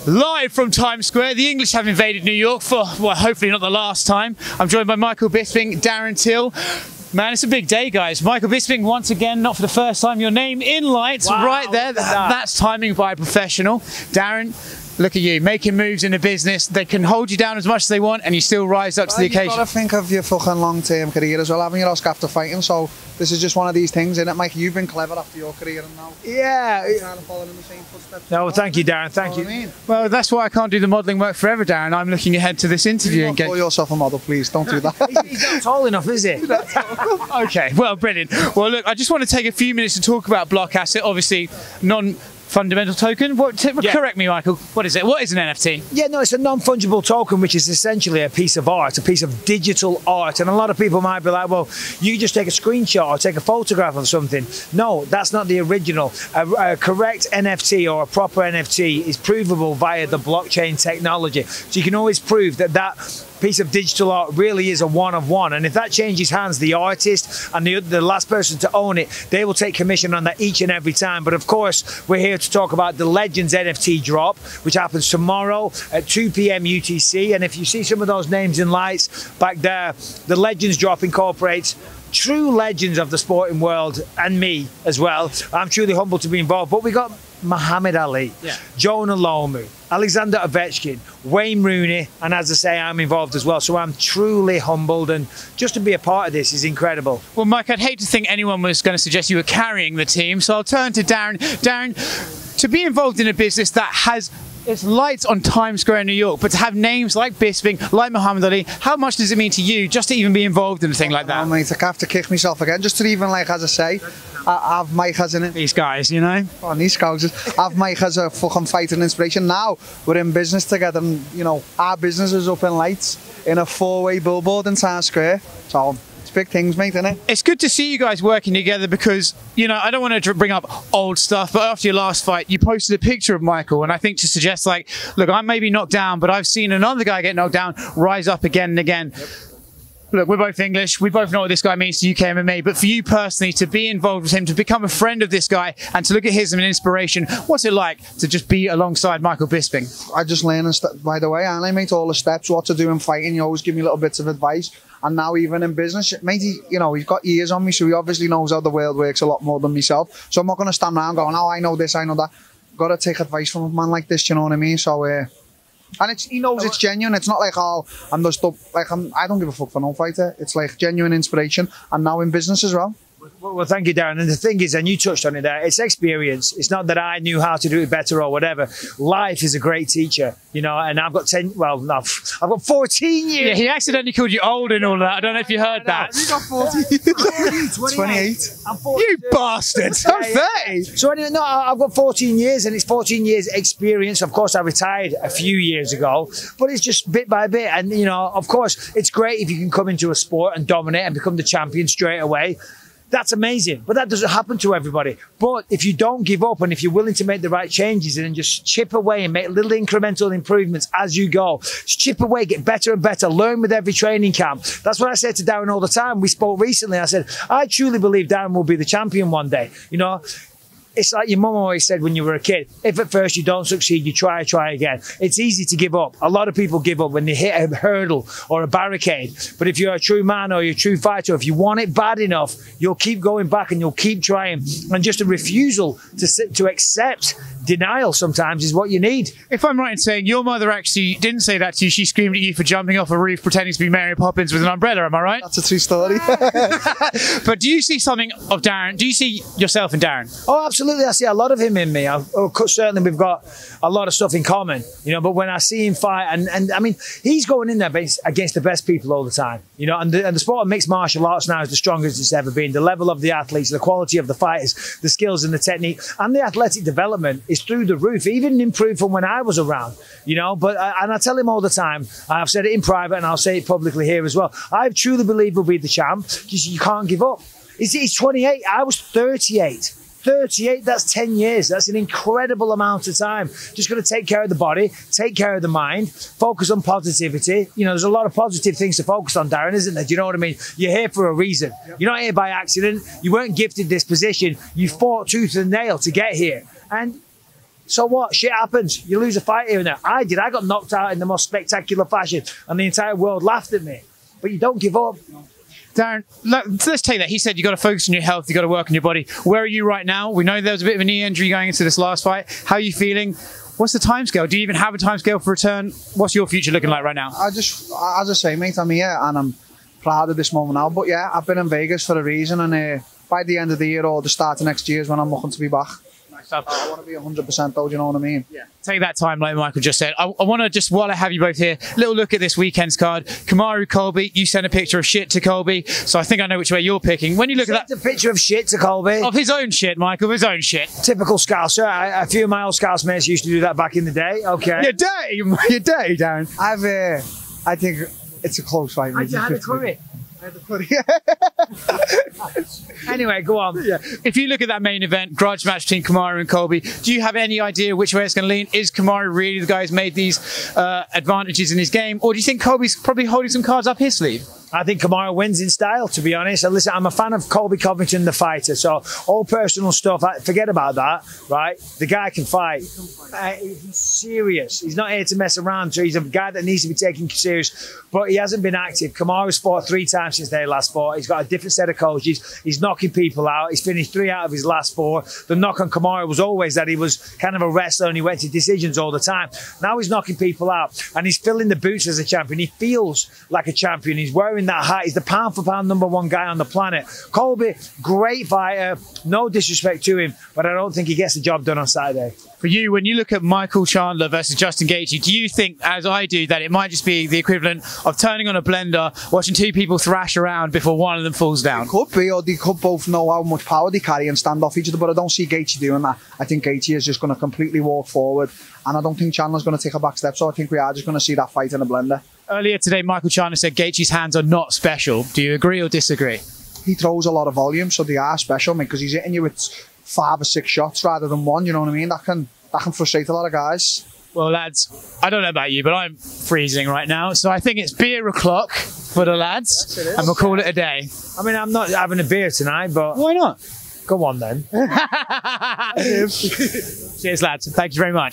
Live from Times Square, the English have invaded New York for, well, hopefully not the last time. I'm joined by Michael Bisping, Darren Till. Man, it's a big day, guys. Michael Bisping, once again, not for the first time, your name in lights, wow, right there. That's timing by a professional. Darren, look at you, making moves in the business. They can hold you down as much as they want and you still rise up to the occasion. You've got to think of your fucking long-term career as well, haven't you, Oscar, after fighting? So this is just one of these things, isn't it, Mike? You've been clever after your career and now you're kind of following in the same footsteps. No, well, thank you, Darren. Thank you. I mean? Well, that's why I can't do the modelling work forever, Darren. I'm looking ahead to this interview. Don't call yourself a model, please. Don't do that. He's not tall enough, is he? Okay, well, brilliant. Well, look, I just want to take a few minutes to talk about block asset. Obviously, fundamental token. Correct me, Michael. What is it? What is an NFT? Yeah, no, it's a non-fungible token, which is essentially a piece of art, a piece of digital art. And a lot of people might be like, well, you can just take a screenshot or take a photograph of something. No, that's not the original. A correct NFT or a proper NFT is provable via the blockchain technology. So you can always prove that that piece of digital art really is a one-of-one, and if that changes hands, the artist and the last person to own it, they will take commission on that each and every time. But of course, we're here to talk about the Legends NFT drop, which happens tomorrow at 2 p.m. UTC. And if you see some of those names in lights back there, the Legends drop incorporates true legends of the sporting world and me as well. I'm truly humbled to be involved. But we got Muhammad Ali, Jonah Lomu, Alexander Ovechkin, Wayne Rooney, and as I say, I'm involved as well. So I'm truly humbled, and just to be a part of this is incredible. Well, Mike, I'd hate to think anyone was going to suggest you were carrying the team, so I'll turn to Darren. Darren, to be involved in a business that has its lights on Times Square in New York, but to have names like Bisping, like Muhammad Ali, how much does it mean to you just to even be involved in a thing like that? Oh, mate, I have to kick myself again, just to even, like, as I say, I have Mike as an... These guys, you know? Oh, these guys. I have Mike as a fucking fighting inspiration. Now, we're in business together and, you know, our business is up in lights in a four-way billboard in Times Square. So it's big things, mate, isn't it? It's good to see you guys working together because, you know, I don't want to bring up old stuff, but after your last fight, you posted a picture of Michael, and I think to suggest, like, look, I may be knocked down, but I've seen another guy get knocked down, rise up again and again. Yep. Look, we're both English. We both know what this guy means to UK MMA. But for you personally, to be involved with him, to become a friend of this guy, and to look at him as an inspiration, what's it like to just be alongside Michael Bisping? I just learn, by the way, and I mate all the steps, what to do in fighting. You always give me little bits of advice. And now even in business, mate, you know, he's got years on me, so he obviously knows how the world works a lot more than myself. So I'm not going to stand around going, oh, I know this, I know that. Got to take advice from a man like this, you know what I mean? So, and he knows it's genuine. It's not like, oh, I'm just up, like, I don't give a fuck for no fighter. It's like genuine inspiration, and now in business as well. Well, thank you, Darren. And the thing is, and you touched on it there, it's experience. It's not that I knew how to do it better or whatever. Life is a great teacher, you know, and I've got 10, well, no, I've got 14 years. Yeah, he accidentally called you old and all that. I don't know if you heard that. You got 14. 28. I'm 42. You bastard. I'm 30. So anyway, no, I've got 14 years, and it's 14 years experience. Of course, I retired a few years ago, but it's just bit by bit. And, you know, of course, it's great if you can come into a sport and dominate and become the champion straight away. That's amazing, but that doesn't happen to everybody. But if you don't give up, and if you're willing to make the right changes and just chip away and make little incremental improvements as you go, just chip away, get better and better, learn with every training camp. That's what I say to Darren all the time. We spoke recently. I said, I truly believe Darren will be the champion one day. You know, it's like your mum always said when you were a kid, if at first you don't succeed, you try again. It's easy to give up. A lot of people give up when they hit a hurdle or a barricade. But if you're a true man or you're a true fighter, if you want it bad enough, you'll keep going back and you'll keep trying. And just a refusal to accept denial sometimes is what you need. If I'm right in saying your mother actually didn't say that to you, she screamed at you for jumping off a roof pretending to be Mary Poppins with an umbrella, am I right? That's a true story. But do you see something of Darren? Do you see yourself in Darren? Oh, absolutely. I see a lot of him in me. Certainly we've got a lot of stuff in common, you know, but when I see him fight, and I mean, he's going in there against the best people all the time, you know, and the sport of mixed martial arts now is the strongest it's ever been. The level of the athletes, the quality of the fighters, the skills and the technique, and the athletic development is through the roof, even improved from when I was around, you know, but, and I tell him all the time, I've said it in private and I'll say it publicly here as well, I truly believe we'll be the champ, because you can't give up. He's 28, I was 38. 38, that's 10 years. That's an incredible amount of time. Just got to take care of the body, take care of the mind, focus on positivity. You know, there's a lot of positive things to focus on, Darren, isn't there? Do you know what I mean? You're here for a reason. You're not here by accident. You weren't gifted this position. You fought tooth and nail to get here. And So what? Shit happens. You lose a fight here and there. I did. I got knocked out in the most spectacular fashion, and the entire world laughed at me. But you don't give up. Darren, let's take that. He said you got to focus on your health, you got to work on your body. Where are you right now? We know there was a bit of a knee injury going into this last fight. How are you feeling? What's the timescale? Do you even have a timescale for return? What's your future looking like right now? As I say, mate, I'm here and I'm proud of this moment now. But yeah, I've been in Vegas for a reason, and by the end of the year or the start of next year is when I'm looking to be back. I want to be 100% though, do you know what I mean? Yeah. Take that time, like Michael just said. I want to just, while I have you both here, little look at this weekend's card. Kamaru, Colby, you sent a picture of shit to Colby, so I think I know which way you're picking. When you look at that... a picture of shit to Colby? Of his own shit, Michael, his own shit. Typical Scouser. A few of my old Scouts mates used to do that back in the day. Okay. You're dirty, Darren. I think it's a close fight. I had a curry. Anyway, go on. Yeah. If you look at that main event, grudge match between Kamaru and Colby, do you have any idea which way it's going to lean? Is Kamaru really the guy who's made these advantages in his game, or do you think Colby's probably holding some cards up his sleeve? I think Kamaru wins in style, to be honest. And listen, I'm a fan of Colby Covington, the fighter. So all personal stuff, forget about that, right? The guy can fight. He's serious. He's not here to mess around. So he's a guy that needs to be taken serious. But he hasn't been active. Kamaru's fought 3 times since they last fought. He's got a different set of coaches. He's knocking people out. He's finished 3 out of his last 4. The knock on Kamaru was always that he was kind of a wrestler and he went to decisions all the time. Now he's knocking people out and he's filling the boots as a champion. He feels like a champion. He's wearing that hat. He's the pound for pound #1 guy on the planet. Colby, great fighter. No disrespect to him, but I don't think he gets the job done on Saturday. For you, when you look at Michael Chandler versus Justin Gaethje, do you think, as I do, that it might just be the equivalent of turning on a blender, watching 2 people thrash around before one of them falls down? It could be, or they could both know how much power they carry and stand off each other, but I don't see Gaethje doing that. I think Gaethje is just going to completely walk forward, and I don't think Chandler's going to take a back step, so I think we are just going to see that fight in a blender. Earlier today, Michael Chandler said Gaethje's hands are not special. Do you agree or disagree? He throws a lot of volume, so they are special, because he's hitting you with 5 or 6 shots rather than 1, you know what I mean? That can frustrate a lot of guys. Well, lads, I don't know about you, but I'm freezing right now, so I think it's beer o'clock for the lads, yes, and we'll call it a day. I mean, I'm not having a beer tonight, but... Why not? Go on, then. Cheers, lads. Thank you very much.